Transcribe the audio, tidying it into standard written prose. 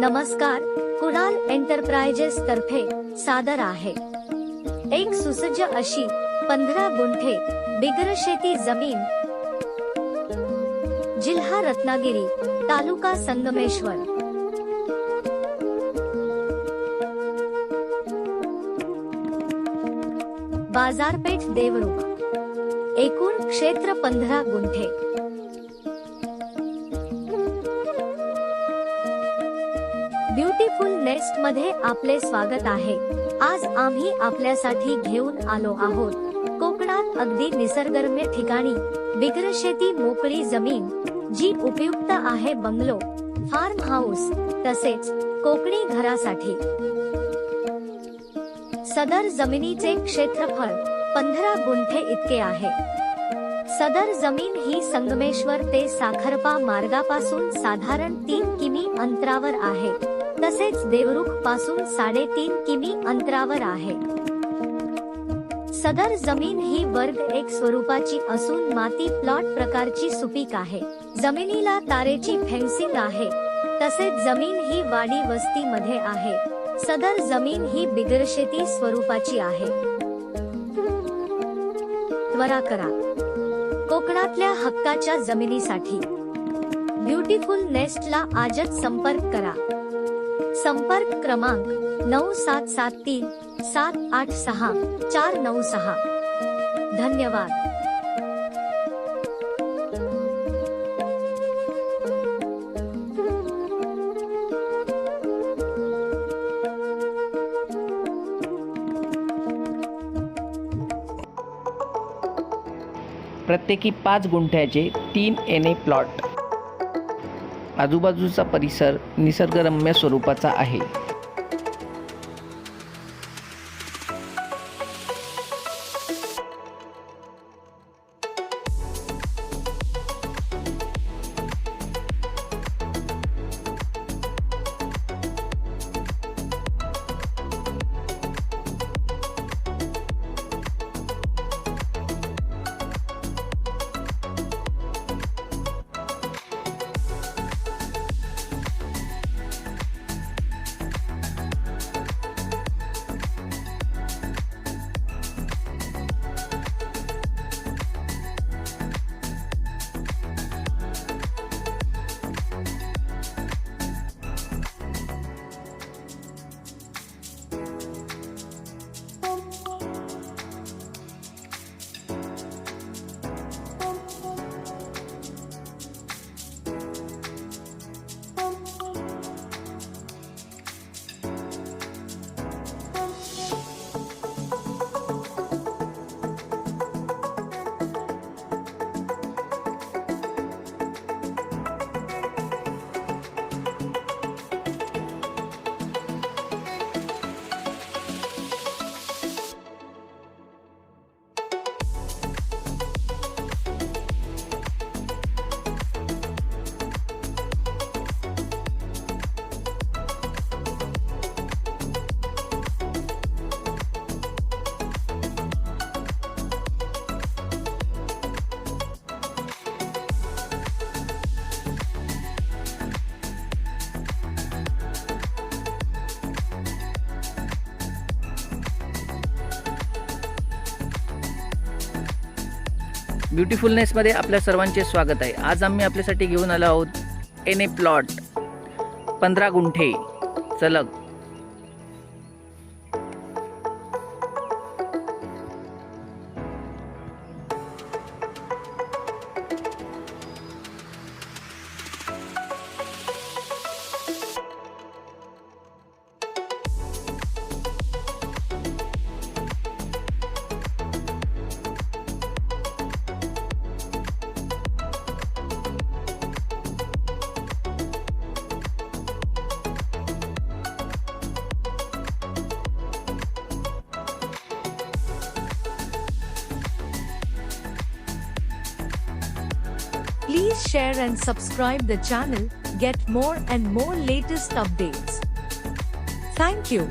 नमस्कार, कुणाल एंटरप्राइजेस तर्फे सादर आहे एक सुसज्ज अशी 15 गुंठे बिगर शेती जमीन, जिल्हा रत्नागिरी, तालुका संगमेश्वर। बाजारपेठ देवरुख। एकूण क्षेत्र 15 गुंठे। ब्युटीफुल नेस्ट मध्ये आपले स्वागत आहे। आज आम्ही आपल्यासाठी घेऊन आलो आहोत कोकणात अगदी निसर्गरम्य ठिकाणी बिगर शेती मोकळी जमीन, जी उपयुक्त आहे बंगलो, फार्म हाऊस तसेच कोकणी घरासाठी। सदर जमिनीचे क्षेत्रफळ 15 गुंठे इतके आहे। सदर जमीन ही संगमेश्वर ते साखरपा मार्गापासून साधारण 3 किमी अंतरावर आहे, तसेच देवरुख पासून 3.5 किमी अंतरावर आहे। सदर जमीन ही वर्ग 1 स्वरूपाची असून माती प्लॉट प्रकारची सुपीक आहे। जमिनीला तारेची फेन्सिंग आहे, तसेच जमीन ही वाडी वस्ती मध्ये आहे। सदर जमीन ही बिगरशेती स्वरूपाची आहे। त्वरा करा, कोकणातल्या हक्काच्या जमिनीसाठी ब्युटीफुल नेस्टला आजच संपर्क करा। संपर्क क्रमांक 9773 786 496। धन्यवाद। प्रत्येकी 5 गुंठ्याचे 3 एने प्लॉट। आजूबाजूचा परिसर निसर्गरम्य स्वरूपाचा आहे। ब्युटीफुलनेसमध्ये आपल्या सर्वांचे स्वागत आहे। आज आम्ही आपल्यासाठी घेऊन आलो आहोत एने प्लॉट 15 गुंठे सलग। Please share and subscribe the channel, get more and more latest updates. Thank you.